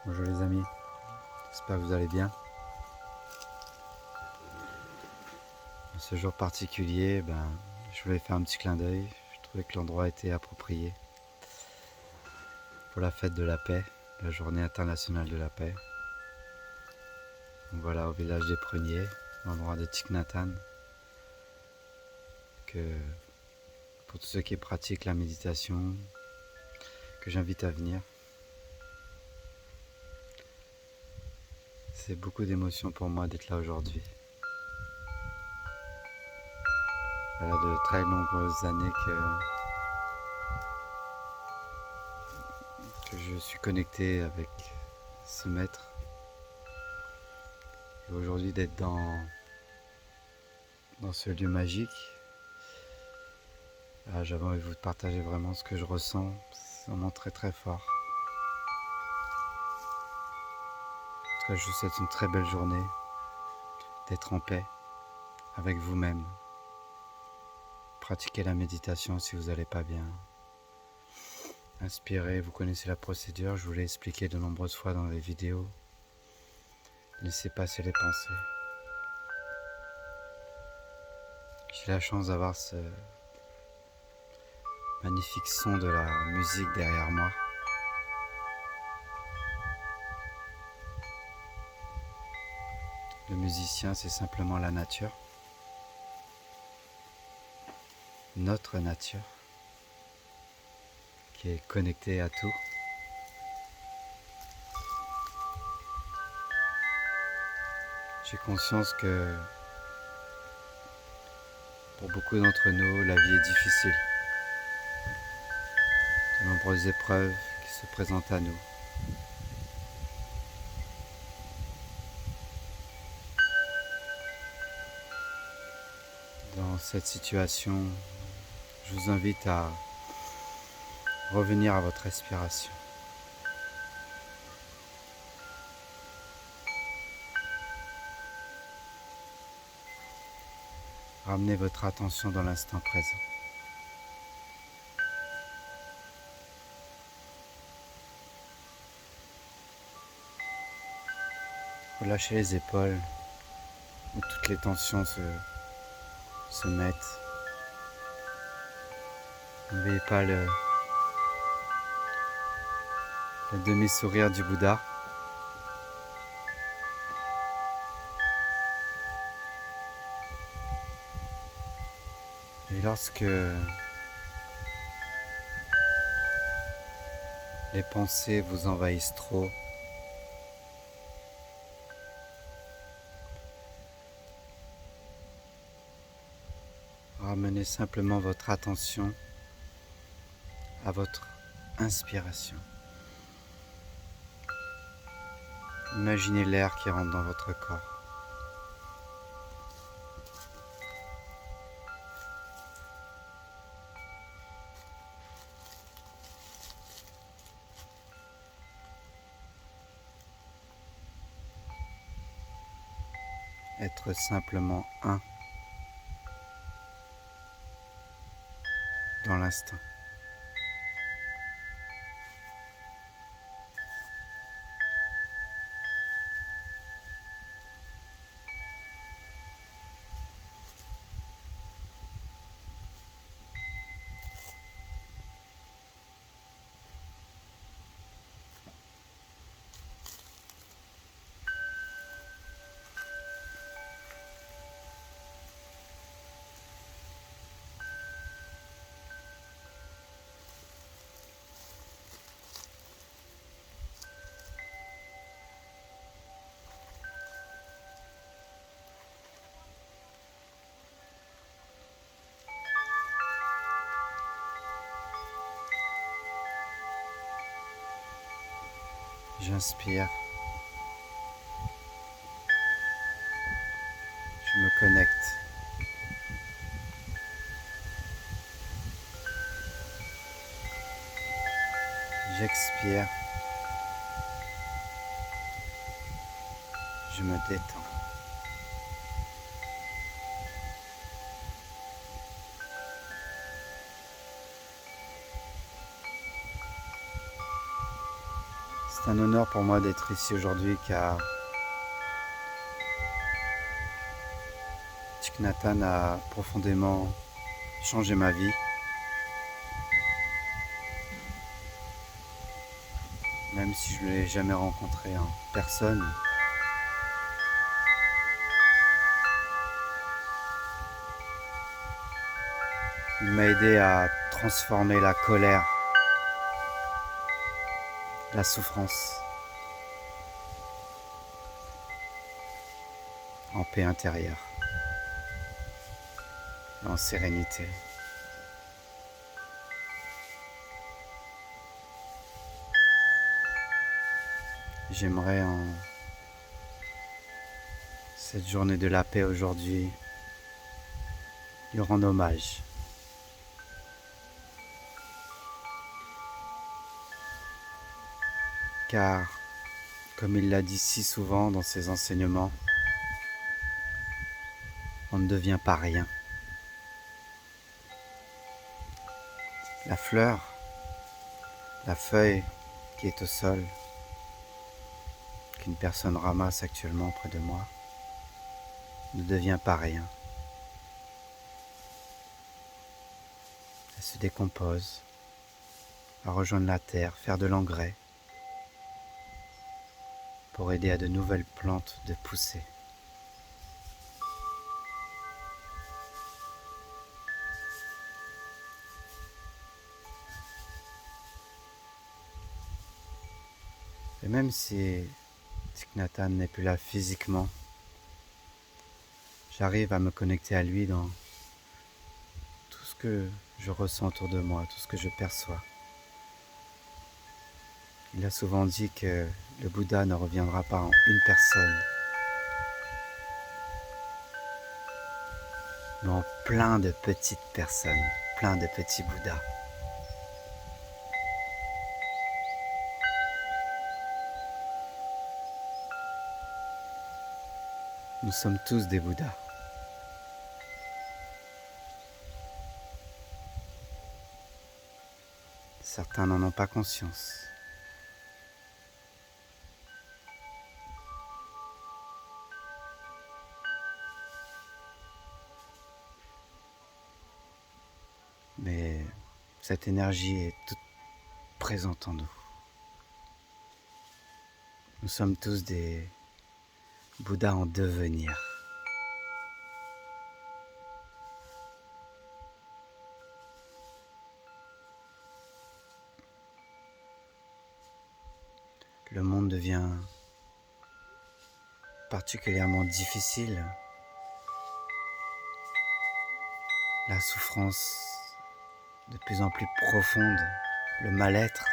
Bonjour les amis, j'espère que vous allez bien. En ce jour particulier, je voulais faire un petit clin d'œil. Je trouvais que l'endroit était approprié pour la fête de la paix, la journée internationale de la paix. Donc voilà, au village des Pruniers, l'endroit de Thich Nhat Hanh, que pour tous ceux qui pratiquent la méditation, que j'invite à venir. C'est beaucoup d'émotions pour moi d'être là aujourd'hui. Voilà de très nombreuses années que je suis connecté avec ce maître. Et aujourd'hui d'être dans ce lieu magique, j'avais envie de vous partager vraiment ce que je ressens. C'est vraiment très très fort. En tout cas, je vous souhaite une très belle journée, d'être en paix avec vous-même. Pratiquez la méditation si vous n'allez pas bien. Inspirez, vous connaissez la procédure, je vous l'ai expliqué de nombreuses fois dans les vidéos. Laissez passer les pensées. J'ai la chance d'avoir ce magnifique son de la musique derrière moi. Le musicien, c'est simplement la nature, notre nature, qui est connectée à tout. J'ai conscience que pour beaucoup d'entre nous, la vie est difficile. De nombreuses épreuves qui se présentent à nous. Dans cette situation, je vous invite à revenir à votre respiration. Ramenez votre attention dans l'instant présent. Relâchez les épaules où toutes les tensions se mettent. N'oubliez pas le demi-sourire du Bouddha. Et lorsque les pensées vous envahissent trop, ramenez simplement votre attention à votre inspiration. Imaginez l'air qui rentre dans votre corps. Être simplement un dans l'instant. J'inspire. Je me connecte. J'expire. Je me détends. C'est un honneur pour moi d'être ici aujourd'hui car Thich Nhat Hanh a profondément changé ma vie. Même si je ne l'ai jamais rencontré en personne. Il m'a aidé à transformer la colère, la souffrance en paix intérieure, en sérénité. J'aimerais en cette journée de la paix aujourd'hui lui rendre hommage. Car, comme il l'a dit si souvent dans ses enseignements, on ne devient pas rien. La fleur, la feuille qui est au sol, qu'une personne ramasse actuellement près de moi, ne devient pas rien. Elle se décompose, va rejoindre la terre, faire de l'engrais, pour aider à de nouvelles plantes de pousser. Et même si Thich Nhat Hanh n'est plus là physiquement, j'arrive à me connecter à lui dans tout ce que je ressens autour de moi, tout ce que je perçois. Il a souvent dit que le Bouddha ne reviendra pas en une personne, mais en plein de petites personnes, plein de petits Bouddhas. Nous sommes tous des Bouddhas. Certains n'en ont pas conscience. Mais cette énergie est toute présente en nous. Nous sommes tous des Bouddhas en devenir. Le monde devient particulièrement difficile. La souffrance de plus en plus profonde, le mal-être,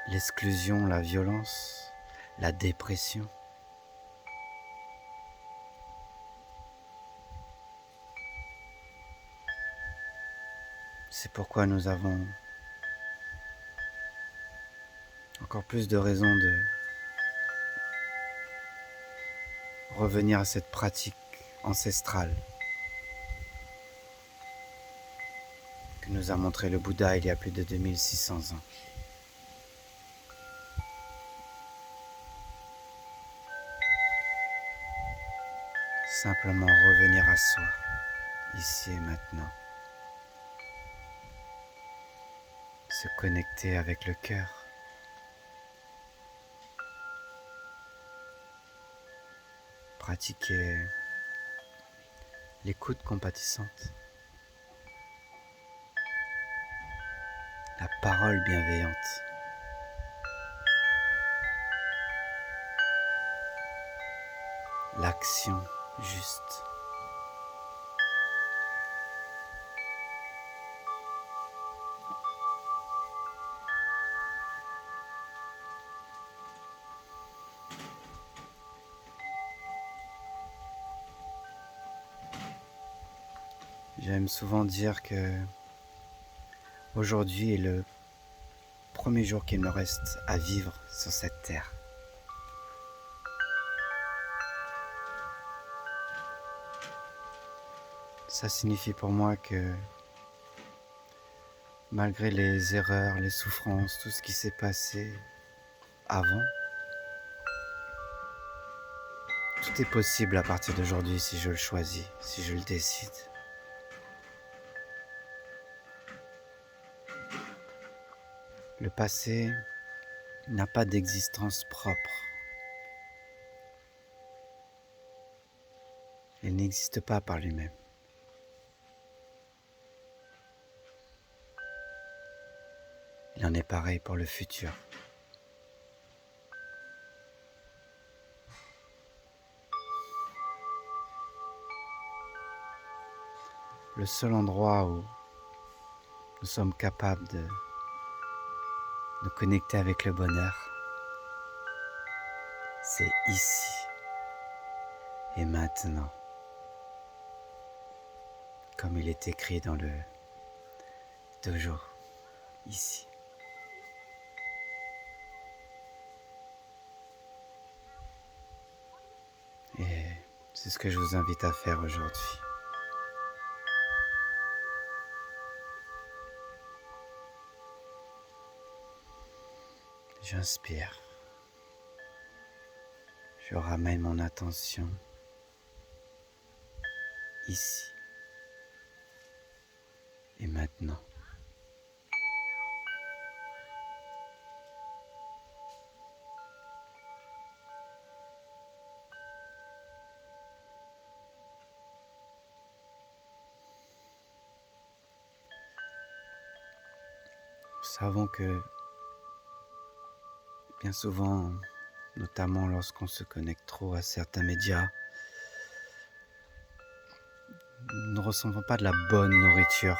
l'exclusion, la violence, la dépression. C'est pourquoi nous avons encore plus de raisons de revenir à cette pratique ancestrale que nous a montré le Bouddha il y a plus de 2600 ans. Simplement revenir à soi, ici et maintenant. Se connecter avec le cœur. Pratiquer l'écoute compatissante. La parole bienveillante. L'action juste. J'aime souvent dire que aujourd'hui est le premier jour qu'il me reste à vivre sur cette terre. Ça signifie pour moi que malgré les erreurs, les souffrances, tout ce qui s'est passé avant. Tout est possible à partir d'aujourd'hui si je le choisis, si je le décide. Le passé n'a pas d'existence propre. Il n'existe pas par lui-même. Il en est pareil pour le futur. Le seul endroit où nous sommes capables de nous connecter avec le bonheur, c'est ici et maintenant, comme il est écrit dans le dojo, ici. Et c'est ce que je vous invite à faire aujourd'hui. J'inspire. Je ramène mon attention ici et maintenant. Nous savons que bien souvent, notamment lorsqu'on se connecte trop à certains médias, nous ne ressentons pas de la bonne nourriture.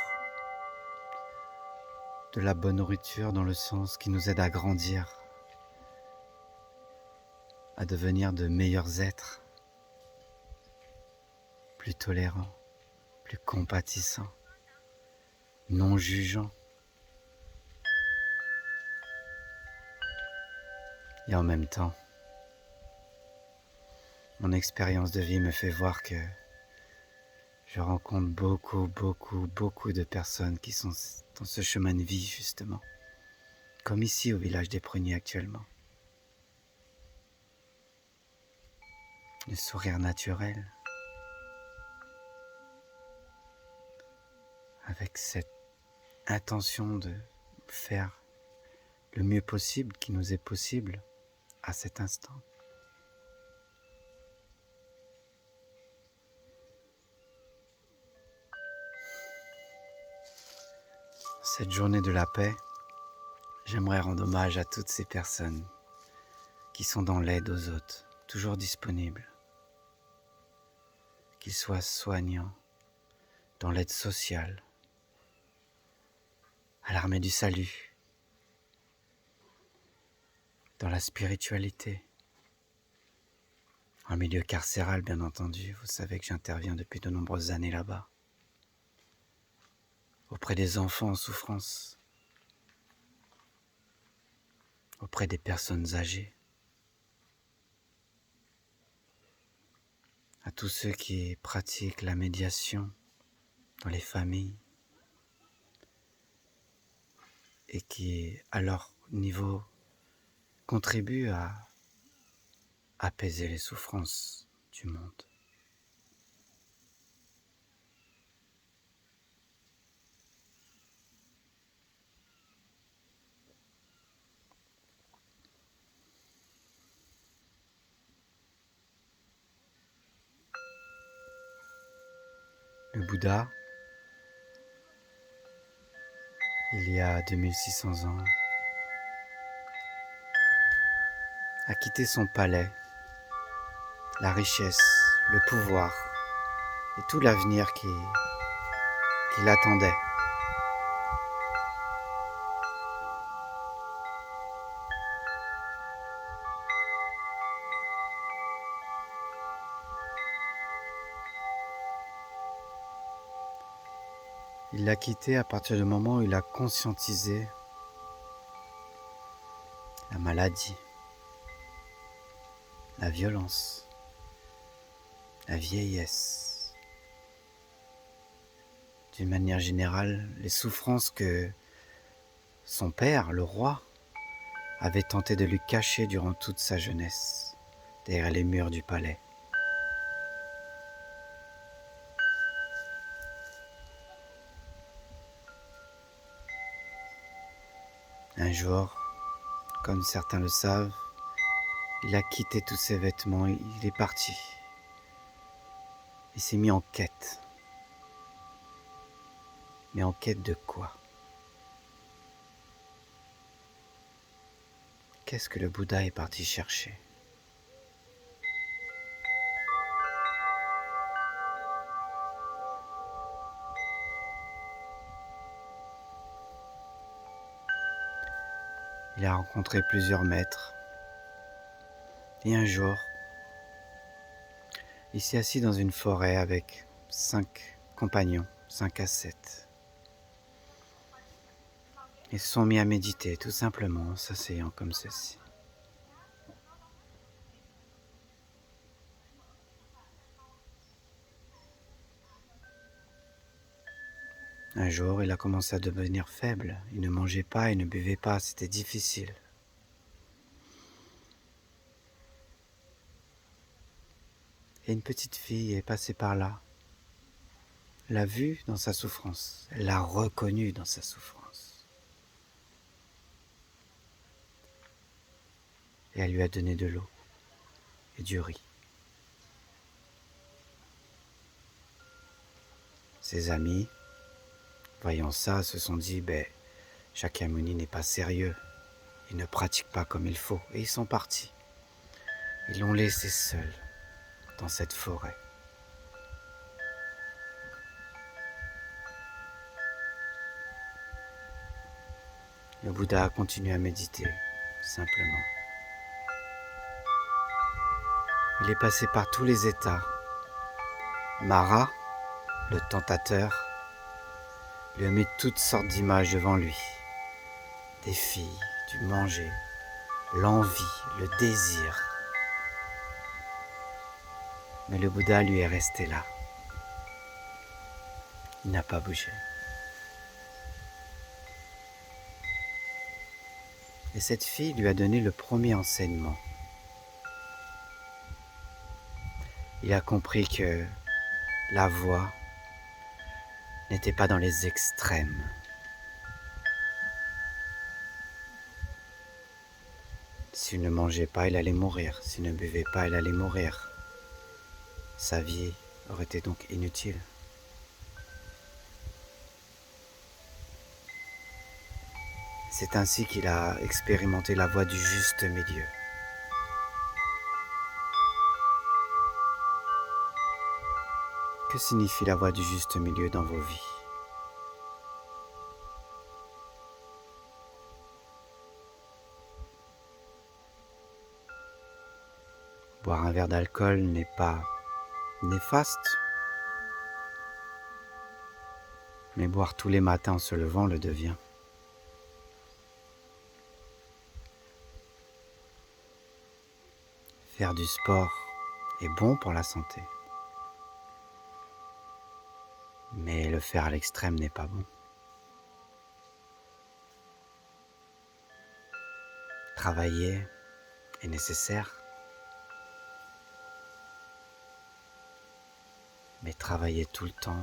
De la bonne nourriture dans le sens qui nous aide à grandir, à devenir de meilleurs êtres, plus tolérants, plus compatissants, non jugeants. Et en même temps, mon expérience de vie me fait voir que je rencontre beaucoup de personnes qui sont dans ce chemin de vie justement, comme ici au village des Pruniers actuellement. Le sourire naturel, avec cette intention de faire le mieux possible qui nous est possible à cet instant. Cette journée de la paix, j'aimerais rendre hommage à toutes ces personnes qui sont dans l'aide aux autres, toujours disponibles, qu'ils soient soignants, dans l'aide sociale, à l'armée du salut, dans la spiritualité, en milieu carcéral bien entendu. Vous savez que j'interviens depuis de nombreuses années là-bas, auprès des enfants en souffrance, auprès des personnes âgées, à tous ceux qui pratiquent la médiation dans les familles et qui, à leur niveau, contribuent à apaiser les souffrances du monde. Le Bouddha, il y a 2600 ans, a quitté son palais, la richesse, le pouvoir et tout l'avenir qui l'attendait. Il l'a quitté à partir du moment où il a conscientisé la maladie, la violence, la vieillesse. D'une manière générale, les souffrances que son père, le roi, avait tenté de lui cacher durant toute sa jeunesse, derrière les murs du palais. Un jour, comme certains le savent, il a quitté tous ses vêtements, il est parti. Il s'est mis en quête. Mais en quête de quoi? Qu'est-ce que le Bouddha est parti chercher? Il a rencontré plusieurs maîtres. Et un jour, il s'est assis dans une forêt avec 5 compagnons, 5 ascètes. Ils se sont mis à méditer, tout simplement, en s'asseyant comme ceci. Un jour, il a commencé à devenir faible. Il ne mangeait pas, il ne buvait pas, c'était difficile. Et une petite fille est passée par là. Elle l'a vu dans sa souffrance. Elle l'a reconnu dans sa souffrance. Et elle lui a donné de l'eau et du riz. Ses amis, voyant ça, se sont dit, Shakyamuni n'est pas sérieux. Il ne pratique pas comme il faut. Et ils sont partis. Ils l'ont laissé seul dans cette forêt. Le Bouddha a continué à méditer, simplement. Il est passé par tous les états. Mara, le tentateur, lui a mis toutes sortes d'images devant lui. Des filles, du manger, l'envie, le désir. Mais le Bouddha lui est resté là. Il n'a pas bougé. Et cette fille lui a donné le premier enseignement. Il a compris que la voie n'était pas dans les extrêmes. S'il ne mangeait pas, il allait mourir. S'il ne buvait pas, il allait mourir. Sa vie aurait été donc inutile. C'est ainsi qu'il a expérimenté la voie du juste milieu. Que signifie la voie du juste milieu dans vos vies? Boire un verre d'alcool n'est pas néfaste, mais boire tous les matins en se levant le devient. Faire du sport est bon pour la santé, mais le faire à l'extrême n'est pas bon. Travailler est nécessaire, mais travailler tout le temps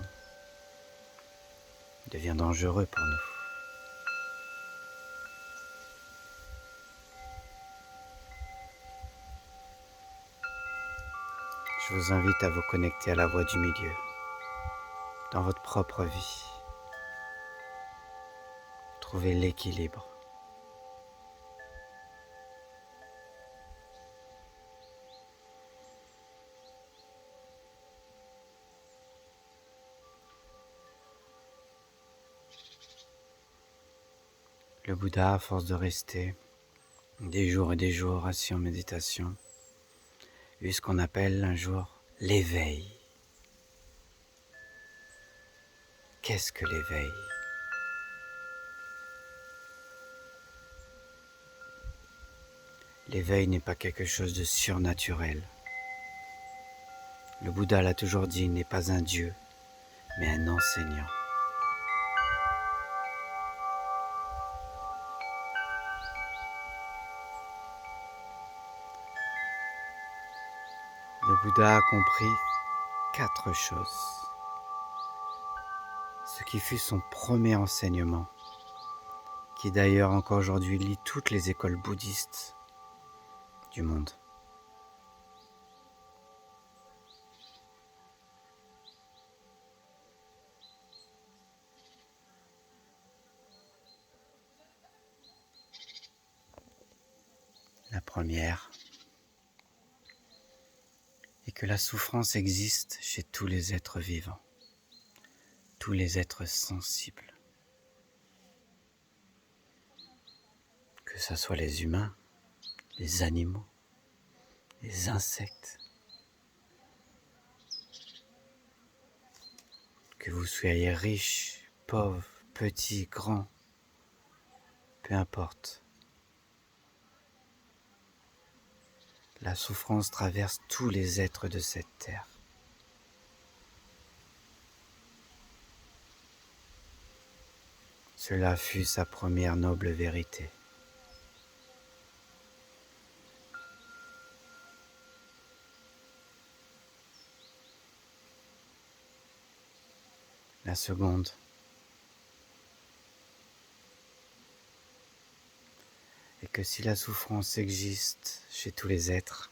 devient dangereux pour nous. Je vous invite à vous connecter à la voie du milieu dans votre propre vie. Trouvez l'équilibre. Le Bouddha, à force de rester des jours et des jours assis en méditation, eut ce qu'on appelle un jour l'éveil. Qu'est-ce que l'éveil? L'éveil n'est pas quelque chose de surnaturel. Le Bouddha l'a toujours dit, il n'est pas un dieu, mais un enseignant. Bouddha a compris 4 choses, ce qui fut son premier enseignement, qui d'ailleurs encore aujourd'hui lie toutes les écoles bouddhistes du monde. La première est que la souffrance existe chez tous les êtres vivants, tous les êtres sensibles. Que ce soit les humains, les animaux, les insectes. Que vous soyez riche, pauvre, petit, grand, peu importe. La souffrance traverse tous les êtres de cette terre. Cela fut sa première noble vérité. La seconde est que si la souffrance existe chez tous les êtres,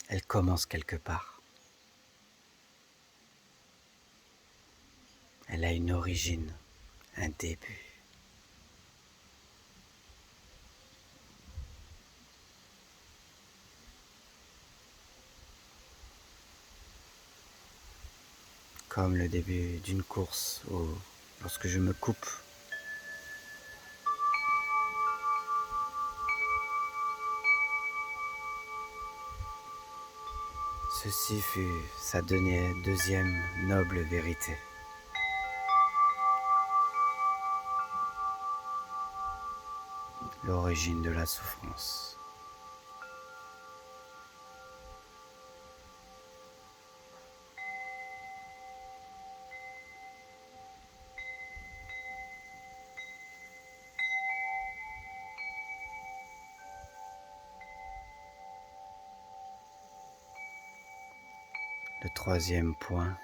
elle commence quelque part. Elle a une origine, un début. Comme le début d'une course où, lorsque je me coupe, ceci fut sa deuxième noble vérité. L'origine de la souffrance. Le troisième point,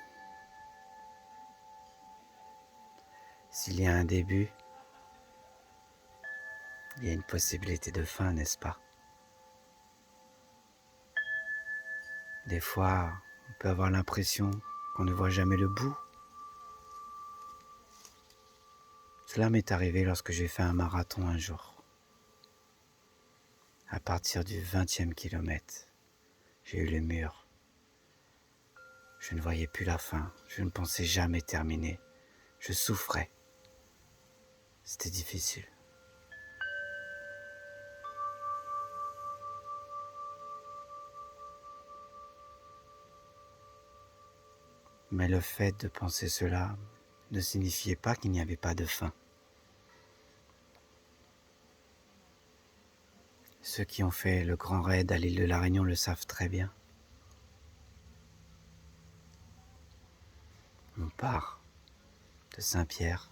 s'il y a un début, il y a une possibilité de fin, n'est-ce pas? Des fois, on peut avoir l'impression qu'on ne voit jamais le bout. Cela m'est arrivé lorsque j'ai fait un marathon un jour. À partir du 20e kilomètre, j'ai eu le mur. Je ne voyais plus la fin, je ne pensais jamais terminer. Je souffrais. C'était difficile. Mais le fait de penser cela ne signifiait pas qu'il n'y avait pas de fin. Ceux qui ont fait le grand raid à l'île de la Réunion le savent très bien. On part de Saint-Pierre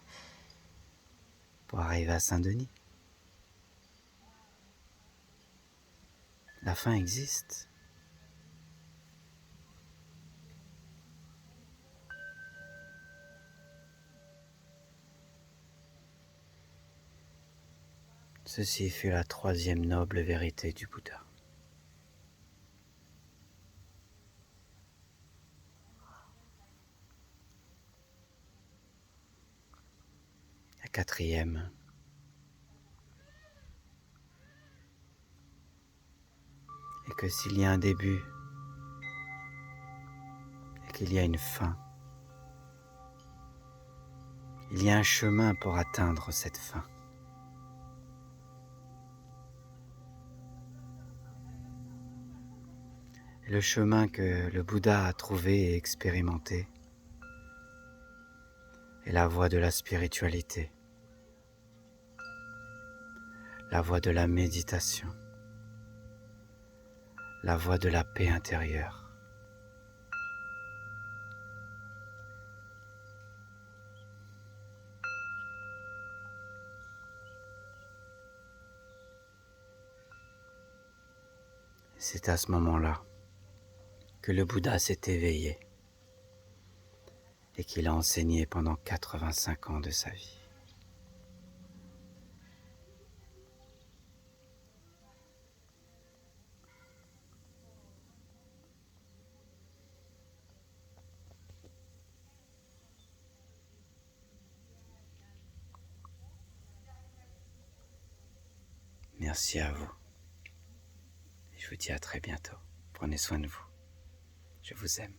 pour arriver à Saint-Denis. La fin existe. Ceci fut la troisième noble vérité du Bouddha. La quatrième est que s'il y a un début et qu'il y a une fin, il y a un chemin pour atteindre cette fin. Et le chemin que le Bouddha a trouvé et expérimenté est la voie de la spiritualité, la voie de la méditation, la voie de la paix intérieure. c'est à ce moment-là que le Bouddha s'est éveillé et qu'il a enseigné pendant 85 ans de sa vie. Merci à vous. Et je vous dis à très bientôt. Prenez soin de vous. Je vous aime.